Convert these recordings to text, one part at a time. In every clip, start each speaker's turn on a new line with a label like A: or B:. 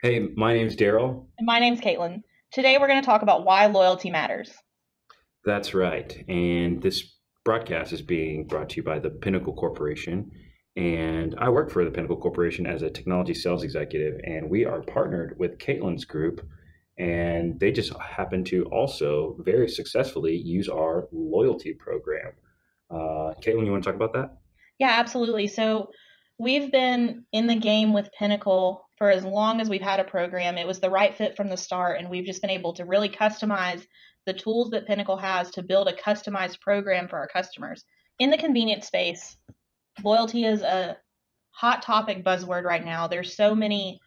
A: Hey, my name's Daryl.
B: And my name's Kaitlyn. Today we're going to talk about why loyalty matters.
A: That's right. And this broadcast is being brought to you by the Pinnacle Corporation. And I work for the Pinnacle Corporation as a technology sales executive. And we are partnered with Kaitlyn's group. And they just happen to also very successfully use our loyalty program. Kaitlyn, you want to talk about that?
B: Yeah, absolutely. So we've been in the game with Pinnacle for as long as we've had a program. It was the right fit from the start, and we've just been able to really customize the tools that Pinnacle has to build a customized program for our customers. In the convenience space, loyalty is a hot topic buzzword right now. There's so many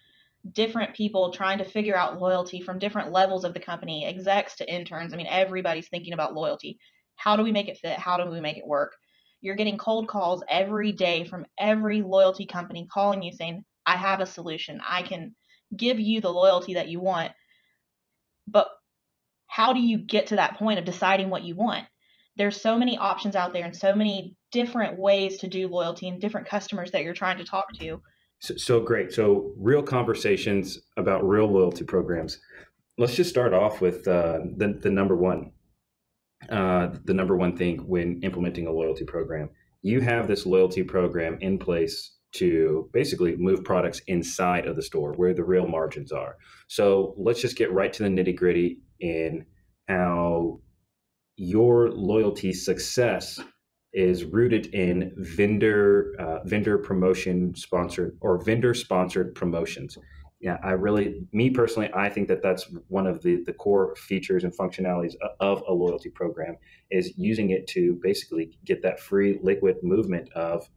B: different people trying to figure out loyalty from different levels of the company, execs to interns. I mean, everybody's thinking about loyalty. How do we make it fit? How do we make it work? You're getting cold calls every day from every loyalty company calling you saying, I have a solution. I can give you the loyalty that you want. But how do you get to that point of deciding what you want? There's so many options out there and so many different ways to do loyalty and different customers that you're trying to talk to.
A: So great. So real conversations about real loyalty programs. Let's just start off with the number one. The number one thing when implementing a loyalty program. You have this loyalty program in place to basically move products inside of the store where the real margins are. So let's just get right to the nitty gritty in how your loyalty success is rooted in vendor promotion sponsored or vendor sponsored promotions. Yeah, me personally, I think that that's one of the core features and functionalities of a loyalty program is using it to basically get that free liquid movement of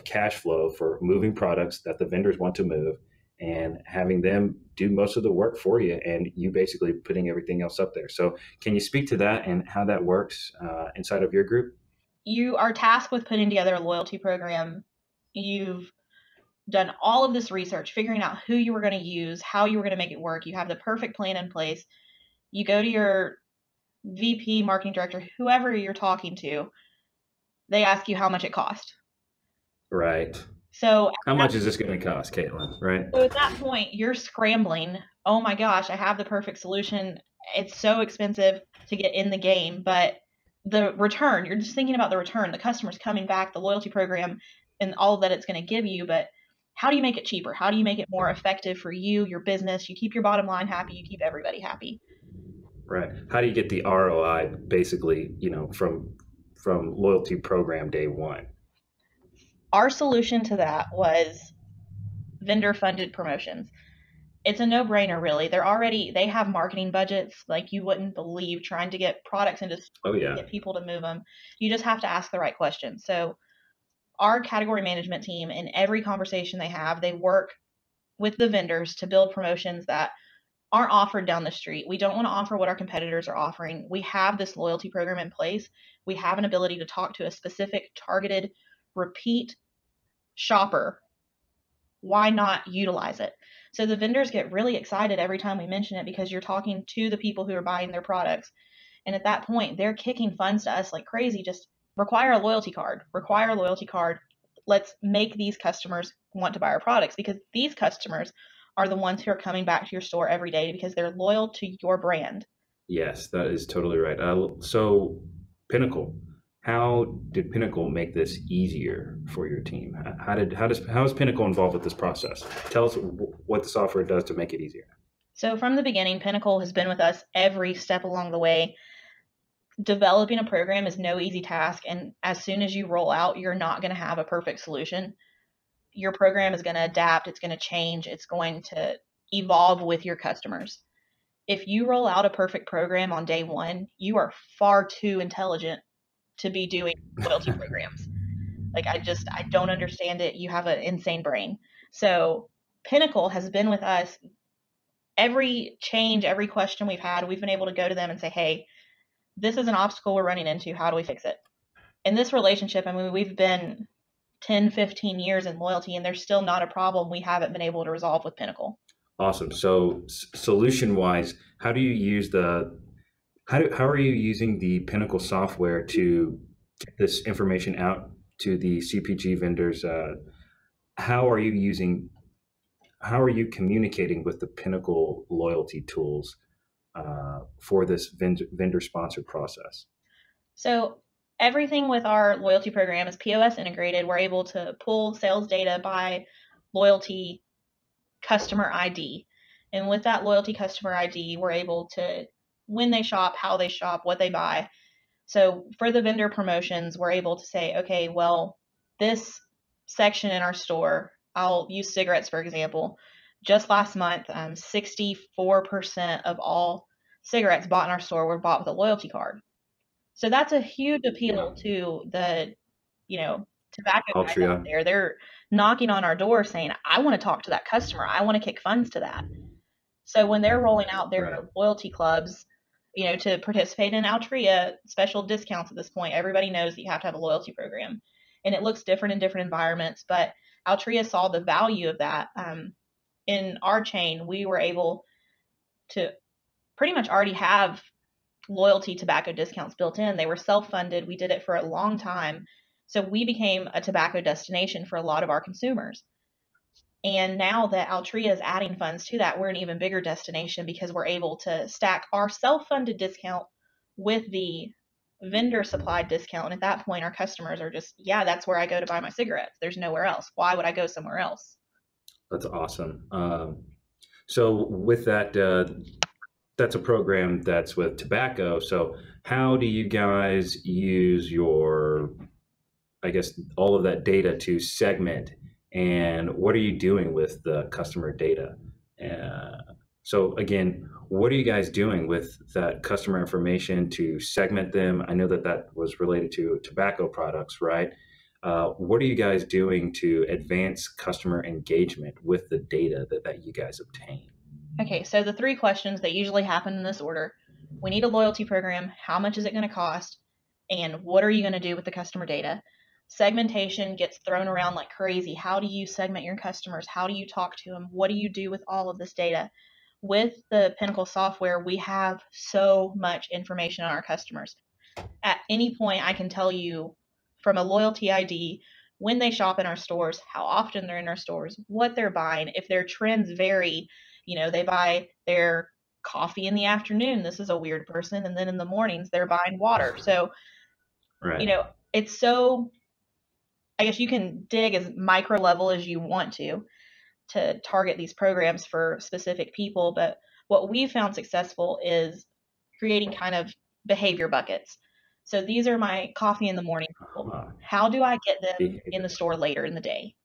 A: cash flow for moving products that the vendors want to move and having them do most of the work for you and you basically putting everything else up there. So can you speak to that and how that works inside of your group?
B: You are tasked with putting together a loyalty program. You've done all of this research, figuring out who you were going to use, how you were going to make it work. You have the perfect plan in place. You go to your VP, marketing director, whoever you're talking to, they ask you how much it cost.
A: Right.
B: So
A: How
B: at
A: much is this going to cost, Caitlin? Right.
B: so at that point, you're scrambling. Oh my gosh, I have the perfect solution. It's so expensive to get in the game, but the return, you're just thinking about the return, the customers coming back, the loyalty program, and all that it's going to give you. But how do you make it cheaper? How do you make it more effective for you, your business? You keep your bottom line happy, you keep everybody happy.
A: Right. How do you get the ROI basically, from loyalty program day one?
B: Our solution to that was vendor funded promotions. It's a no-brainer really. They have marketing budgets like you wouldn't believe trying to get products into
A: Oh
B: stores,
A: yeah.
B: get people to move them. You just have to ask the right questions. So our category management team, in every conversation they have, they work with the vendors to build promotions that aren't offered down the street. We don't want to offer what our competitors are offering. We have this loyalty program in place. We have an ability to talk to a specific targeted repeat shopper. Why not utilize it? So the vendors get really excited every time we mention it because you're talking to the people who are buying their products. And at that point, they're kicking funds to us like crazy. Just require a loyalty card, require a loyalty card. Let's make these customers want to buy our products because these customers are the ones who are coming back to your store every day because they're loyal to your brand.
A: Yes, that is totally right. So Pinnacle, how did Pinnacle make this easier for your team? How is Pinnacle involved with this process? Tell us what the software does to make it easier.
B: So from the beginning, Pinnacle has been with us every step along the way. Developing a program is no easy task, and as soon as you roll out, you're not going to have a perfect solution. Your program is going to adapt, it's going to change, it's going to evolve with your customers. If you roll out a perfect program on day one, you are far too intelligent to be doing loyalty programs. Like I don't understand it. You have an insane brain. So Pinnacle has been with us every change, every question we've had, we've been able to go to them and say, hey, this is an obstacle we're running into. How do we fix it? In this relationship, I mean, we've been 10, 15 years in loyalty, and there's still not a problem we haven't been able to resolve with Pinnacle.
A: Awesome. So solution wise, how are you using the Pinnacle software to get this information out to the CPG vendors? How are you using how are you communicating with the Pinnacle loyalty tools for this vendor sponsored process?
B: So everything with our loyalty program is POS integrated. We're able to pull sales data by loyalty customer ID. And with that loyalty customer ID, we're able to, when they shop, how they shop, what they buy. So for the vendor promotions, we're able to say, okay, well, this section in our store, I'll use cigarettes for example. Just last month, 64% of all cigarettes bought in our store were bought with a loyalty card. So that's a huge appeal
A: Wow.
B: to the, tobacco guys out
A: Altria.
B: there. They're knocking on our door saying, I want to talk to that customer. I want to kick funds to that. So when they're rolling out their
A: Right.
B: loyalty clubs, to participate in Altria special discounts at this point, everybody knows that you have to have a loyalty program. And it looks different in different environments, but Altria saw the value of that. In our chain, we were able to pretty much already have loyalty tobacco discounts built in. They were self-funded. We did it for a long time. So we became a tobacco destination for a lot of our consumers. And now that Altria is adding funds to that, we're an even bigger destination because we're able to stack our self-funded discount with the vendor supplied discount. And at that point, our customers are just, yeah, that's where I go to buy my cigarettes. There's nowhere else. Why would I go somewhere else?
A: That's awesome. So with that, that's a program that's with tobacco. So how do you guys use your, I guess, all of that data to segment, and what are you doing with the customer data? So again, what are you guys doing with that customer information to segment them? I know that that was related to tobacco products, right? What are you guys doing to advance customer engagement with the data that you guys obtain?
B: Okay, so the three questions that usually happen in this order: we need a loyalty program. How much is it going to cost? And what are you going to do with the customer data? Segmentation gets thrown around like crazy. How do you segment your customers? How do you talk to them? What do you do with all of this data? With the Pinnacle software, we have so much information on our customers. At any point, I can tell you from a loyalty ID when they shop in our stores, how often they're in our stores, what they're buying, if their trends vary. They buy their coffee in the afternoon. This is a weird person. And then in the mornings, they're buying water. So,
A: Right.
B: it's so, I guess you can dig as micro level as you want to target these programs for specific people. But what we've found successful is creating kind of behavior buckets. So these are my coffee in the morning people.
A: Uh,
B: How do I get them in
A: behavior.
B: the store later in the day?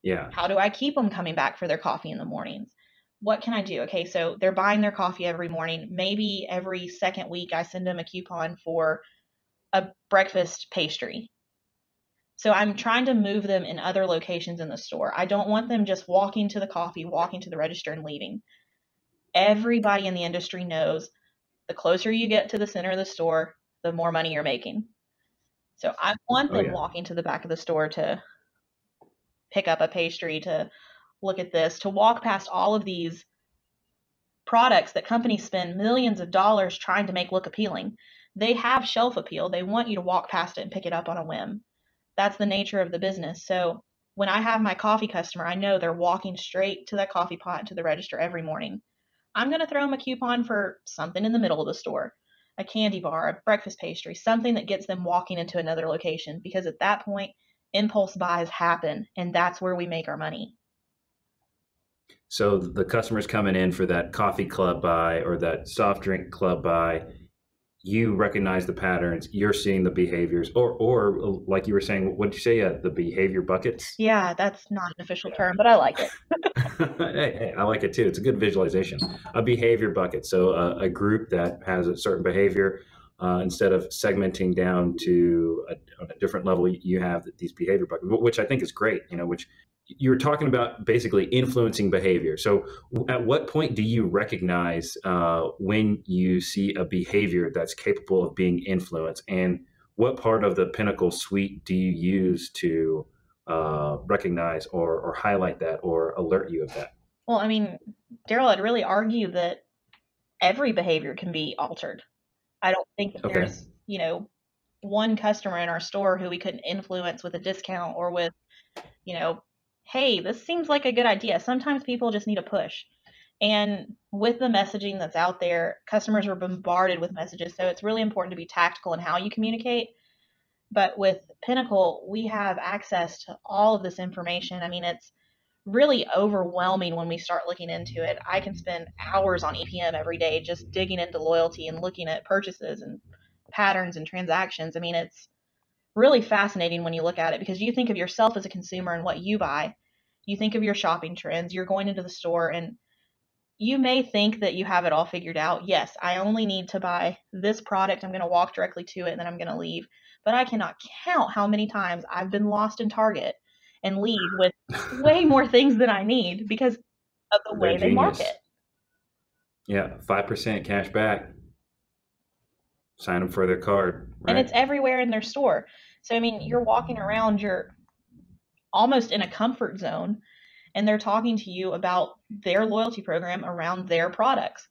A: Yeah.
B: How do I keep them coming back for their coffee in the mornings? What can I do? Okay, so they're buying their coffee every morning. Maybe every second week I send them a coupon for a breakfast pastry. So I'm trying to move them in other locations in the store. I don't want them just walking to the coffee, walking to the register, and leaving. Everybody in the industry knows the closer you get to the center of the store, the more money you're making. So I want
A: Oh
B: them
A: yeah.
B: walking to the back of the store to pick up a pastry, to look at this, to walk past all of these products that companies spend millions of dollars trying to make look appealing. They have shelf appeal. They want you to walk past it and pick it up on a whim. That's the nature of the business. So when I have my coffee customer, I know they're walking straight to that coffee pot and to the register every morning. I'm going to throw them a coupon for something in the middle of the store, a candy bar, a breakfast pastry, something that gets them walking into another location, because at that point, impulse buys happen, and that's where we make our money.
A: So the customers coming in for that coffee club buy or that soft drink club buy, you recognize the patterns, you're seeing the behaviors, or like you were saying, what did you say? The behavior buckets.
B: Yeah, that's not an official term, but I like it.
A: Hey, I like it too. It's a good visualization. A behavior bucket. So a group that has a certain behavior, instead of segmenting down to on a different level, you have these behavior buckets, which I think is great. Which you were talking about basically influencing behavior. So at what point do you recognize when you see a behavior that's capable of being influenced, and what part of the Pinnacle suite do you use to recognize or highlight that or alert you of that?
B: Well, I mean, Daryl, I'd really argue that every behavior can be altered. I don't think that
A: Okay.
B: there's, one customer in our store who we couldn't influence with a discount or with, you know, hey, this seems like a good idea. Sometimes people just need a push. And with the messaging that's out there, customers are bombarded with messages. So it's really important to be tactical in how you communicate. But with Pinnacle, we have access to all of this information. I mean, it's really overwhelming when we start looking into it. I can spend hours on EPM every day just digging into loyalty and looking at purchases and patterns and transactions. I mean, it's really fascinating when you look at it because you think of yourself as a consumer and what you buy. You think of your shopping trends. You're going into the store and you may think that you have it all figured out. Yes, I only need to buy this product. I'm going to walk directly to it and then I'm going to leave. But I cannot count how many times I've been lost in Target and leave with way more things than I need because of the way
A: They're
B: they market.
A: genius. Yeah, 5% cash back. Sign them for their card, right?
B: And it's everywhere in their store. So, I mean, you're walking around, you're almost in a comfort zone, and they're talking to you about their loyalty program around their products.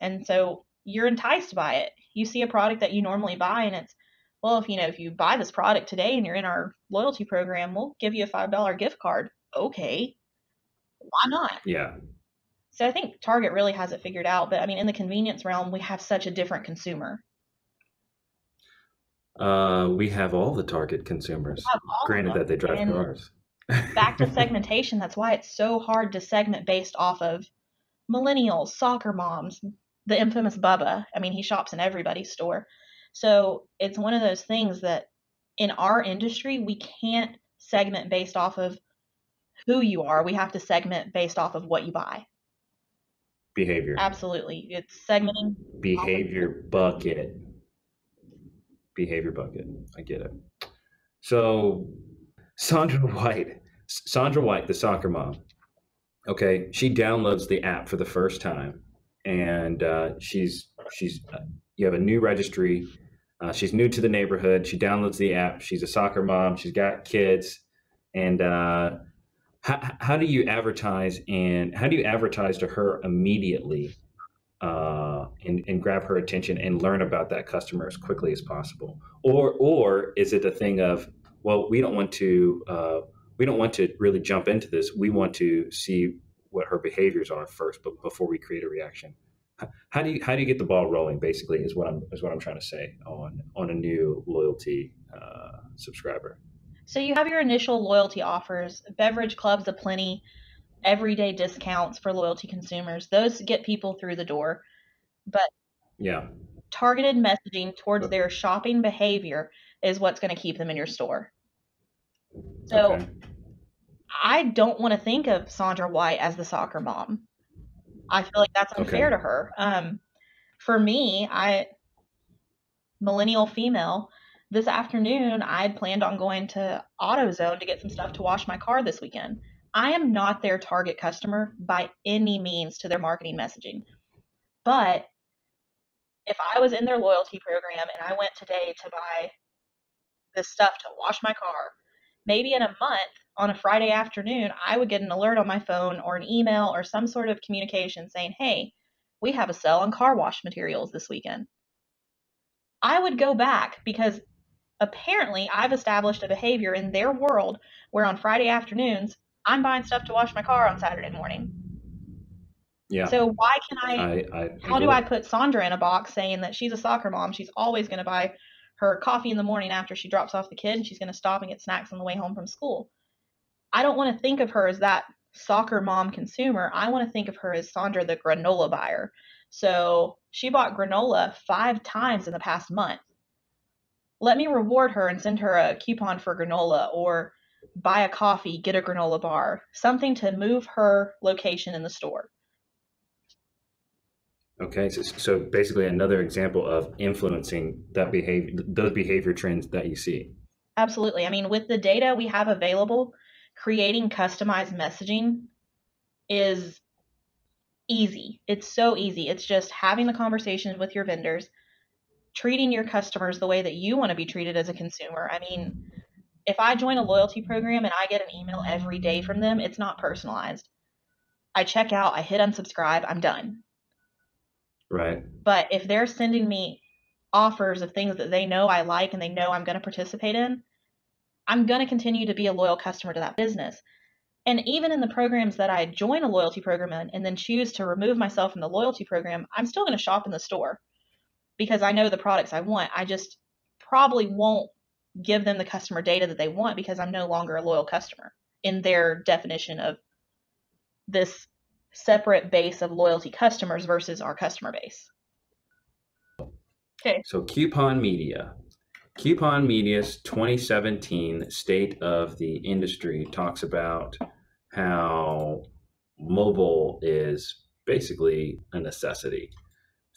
B: And so you're enticed by it. You see a product that you normally buy, and it's, well, if you buy this product today and you're in our loyalty program, we'll give you a $5 gift card. Okay, why not?
A: Yeah.
B: So I think Target really has it figured out. But I mean, in the convenience realm, we have such a different consumer.
A: We have all the Target consumers.
B: All
A: Granted that they drive cars.
B: Back to segmentation. That's why it's so hard to segment based off of millennials, soccer moms, the infamous Bubba. I mean, he shops in everybody's store. So it's one of those things that in our industry, we can't segment based off of who you are. We have to segment based off of what you buy.
A: Behavior.
B: Absolutely. It's segmenting.
A: Behavior bucket. Behavior bucket. I get it. So Sandra White, the soccer mom. Okay, she downloads the app for the first time, and she's you have a new registry. She's new to the neighborhood. She downloads the app. She's a soccer mom. She's got kids, and how do you advertise to her immediately and grab her attention and learn about that customer as quickly as possible? Or is it a thing of, well, we don't want to really jump into this. We want to see what her behaviors are first, but before we create a reaction. How do you get the ball rolling? Basically, is what I'm trying to say on a new loyalty subscriber.
B: So you have your initial loyalty offers, beverage clubs aplenty, everyday discounts for loyalty consumers. Those get people through the door. But
A: yeah,
B: targeted messaging towards their shopping behavior is what's going to keep them in your store. So okay. I don't want to think of Sandra White as the soccer mom. I feel like that's unfair to her. For me, millennial female, this afternoon, I had planned on going to AutoZone to get some stuff to wash my car this weekend. I am not their target customer by any means to their marketing messaging. But if I was in their loyalty program and I went today to buy this stuff to wash my car, maybe in a month on a Friday afternoon, I would get an alert on my phone or an email or some sort of communication saying, hey, we have a sale on car wash materials this weekend. I would go back because apparently I've established a behavior in their world where on Friday afternoons, I'm buying stuff to wash my car on Saturday morning.
A: Yeah.
B: So why can how do I put Sandra in a box saying that she's a soccer mom? She's always going to buy her coffee in the morning after she drops off the kid, and she's going to stop and get snacks on the way home from school. I don't want to think of her as that soccer mom consumer. I want to think of her as Sandra, the granola buyer. So she bought granola 5 times in the past month. Let me reward her and send her a coupon for granola, or buy a coffee, get a granola bar, something to move her location in the store.
A: Okay, so basically another example of influencing that behavior, those behavior trends that you see.
B: Absolutely. I mean, with the data we have available, creating customized messaging is easy. It's so easy. It's just having the conversations with your vendors, treating your customers the way that you want to be treated as a consumer. I mean, if I join a loyalty program and I get an email every day from them, it's not personalized. I check out, I hit unsubscribe, I'm done.
A: Right.
B: But if they're sending me offers of things that they know I like and they know I'm going to participate in, I'm going to continue to be a loyal customer to that business. And even in the programs that I join a loyalty program in and then choose to remove myself from the loyalty program, I'm still going to shop in the store because I know the products I want. I just probably won't give them the customer data that they want because I'm no longer a loyal customer in their definition of this separate base of loyalty customers versus our customer base. Okay.
A: So Coupon Media. Coupon Media's 2017 State of the Industry talks about how mobile is basically a necessity.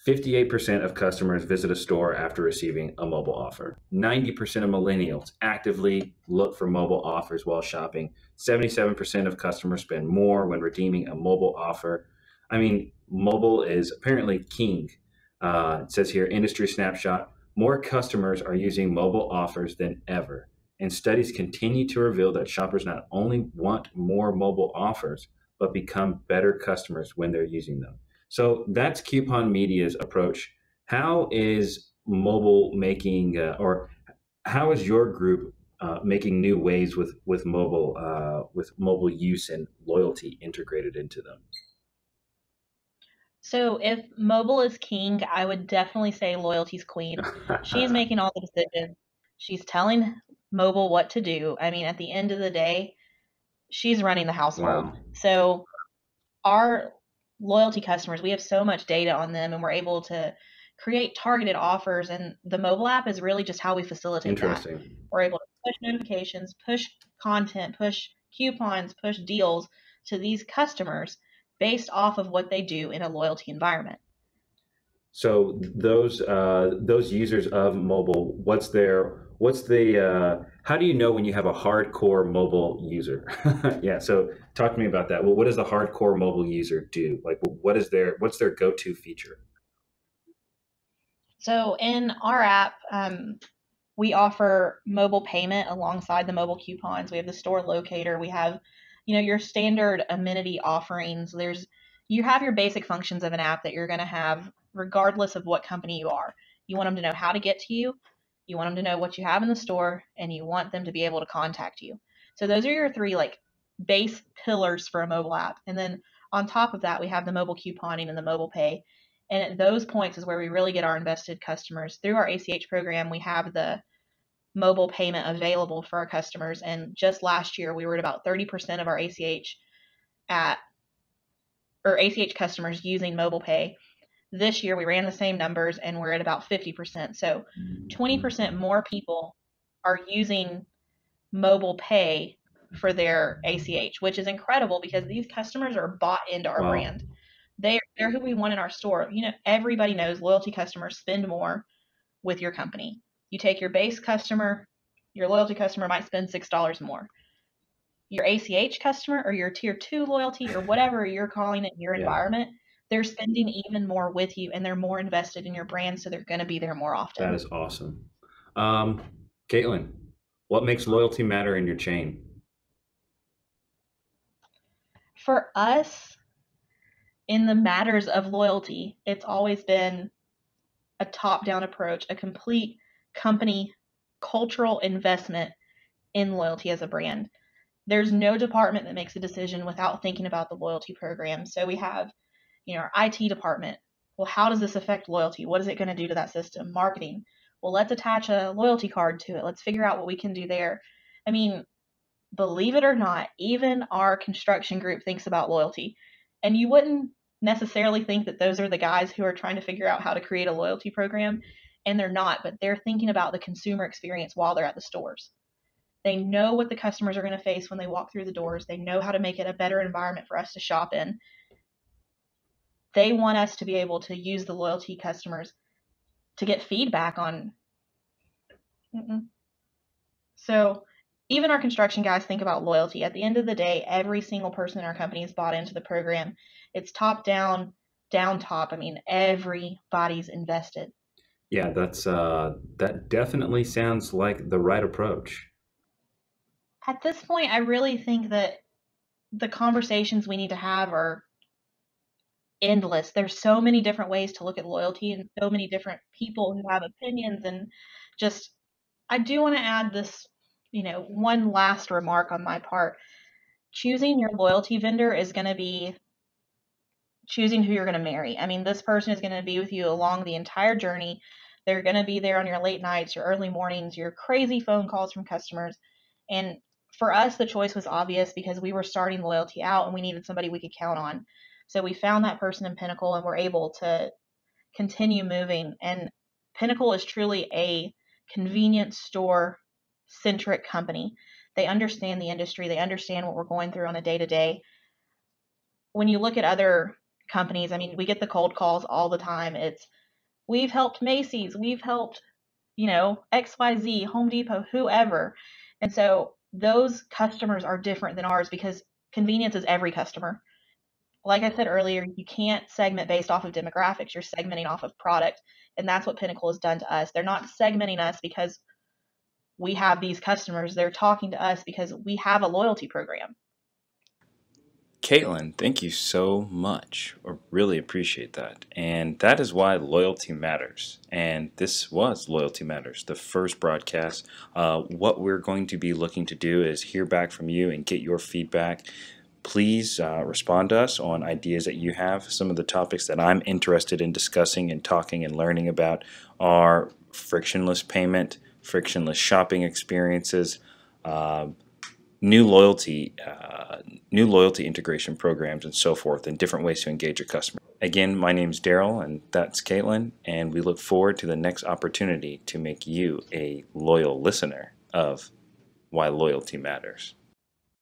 A: 58% of customers visit a store after receiving a mobile offer. 90% of millennials actively look for mobile offers while shopping. 77% of customers spend more when redeeming a mobile offer. I mean, mobile is apparently king. It says here, industry snapshot, more customers are using mobile offers than ever. And studies continue to reveal that shoppers not only want more mobile offers, but become better customers when they're using them. So that's Coupon Media's approach. How is mobile making, or how is your group making new ways with mobile use and loyalty integrated into them?
B: So if mobile is king, I would definitely say loyalty's queen. She's making all the decisions. She's telling mobile what to do. I mean, at the end of the day, she's running the household.
A: Wow.
B: So our loyalty customers, we have so much data on them and we're able to create targeted offers. And the mobile app is really just how we facilitate that.
A: Interesting.
B: We're able to push notifications, push content, push coupons, push deals to these customers based off of what they do in a loyalty environment.
A: So those users of mobile, how do you know when you have a hardcore mobile user? Yeah. So talk to me about that. Well, what does a hardcore mobile user do? Like, what's their go-to feature?
B: So in our app, we offer mobile payment alongside the mobile coupons. We have the store locator. We have, your standard amenity offerings. You have your basic functions of an app that you're going to have regardless of what company you are. You want them to know how to get to you. You want them to know what you have in the store, and you want them to be able to contact you. So those are your three base pillars for a mobile app. And then on top of that, we have the mobile couponing and the mobile pay. And at those points is where we really get our invested customers. Through our ACH program, we have the mobile payment available for our customers. And just last year, we were at about 30% of our ACH customers using mobile pay. This year, we ran the same numbers and we're at about 50%. So 20% more people are using mobile pay for their ACH, which is incredible because these customers are bought into our
A: Wow.
B: brand. They're who we want in our store. Everybody knows loyalty customers spend more with your company. You take your base customer, your loyalty customer might spend $6 more. Your ACH customer or your tier 2 loyalty or whatever you're calling it in your environment, they're spending even more with you and they're more invested in your brand, so they're going to be there more often.
A: That is awesome. Kaitlyn, what makes loyalty matter in your chain?
B: For us, in the matters of loyalty, it's always been a top-down approach, a complete company cultural investment in loyalty as a brand. There's no department that makes a decision without thinking about the loyalty program. So we have, our IT department. Well, how does this affect loyalty? What is it going to do to that system? Marketing. Well, let's attach a loyalty card to it. Let's figure out what we can do there. I mean, believe it or not, even our construction group thinks about loyalty. And you wouldn't necessarily think that those are the guys who are trying to figure out how to create a loyalty program, and they're not, but they're thinking about the consumer experience while they're at the stores. They know what the customers are going to face when they walk through the doors. They know how to make it a better environment for us to shop in. They want us to be able to use the loyalty customers to get feedback on. So even our construction guys think about loyalty. At the end of the day, every single person in our company is bought into the program. It's top down, down top. I mean, everybody's invested.
A: Yeah, that definitely sounds like the right approach.
B: At this point, I really think that the conversations we need to have are endless. There's so many different ways to look at loyalty and so many different people who have opinions. And I do want to add this, one last remark on my part. choosing your loyalty vendor is going to be choosing who you're going to marry. I mean, this person is going to be with you along the entire journey. They're going to be there on your late nights, your early mornings, your crazy phone calls from customers. And for us, the choice was obvious because we were starting loyalty out and we needed somebody we could count on. So we found that person in Pinnacle and we're able to continue moving. And Pinnacle is truly a convenience store centric company. They understand the industry, they understand what we're going through on a day to day. When you look at other companies, I mean, we get the cold calls all the time. It's, we've helped Macy's, we've helped, XYZ, Home Depot, whoever. And so those customers are different than ours because convenience is every customer. Like I said earlier, you can't segment based off of demographics. You're segmenting off of product. And that's what Pinnacle has done to us. They're not segmenting us because we have these customers. They're talking to us because we have a loyalty program.
A: Kaitlyn, thank you so much. I really appreciate that. And that is why loyalty matters. And this was Loyalty Matters, the first broadcast. What we're going to be looking to do is hear back from you and get your feedback. Please respond to us on ideas that you have. Some of the topics that I'm interested in discussing and talking and learning about are frictionless payment, frictionless shopping experiences, new loyalty integration programs, and so forth, and different ways to engage your customer. Again, my name is Daryl, and that's Kaitlyn, and we look forward to the next opportunity to make you a loyal listener of Why Loyalty Matters.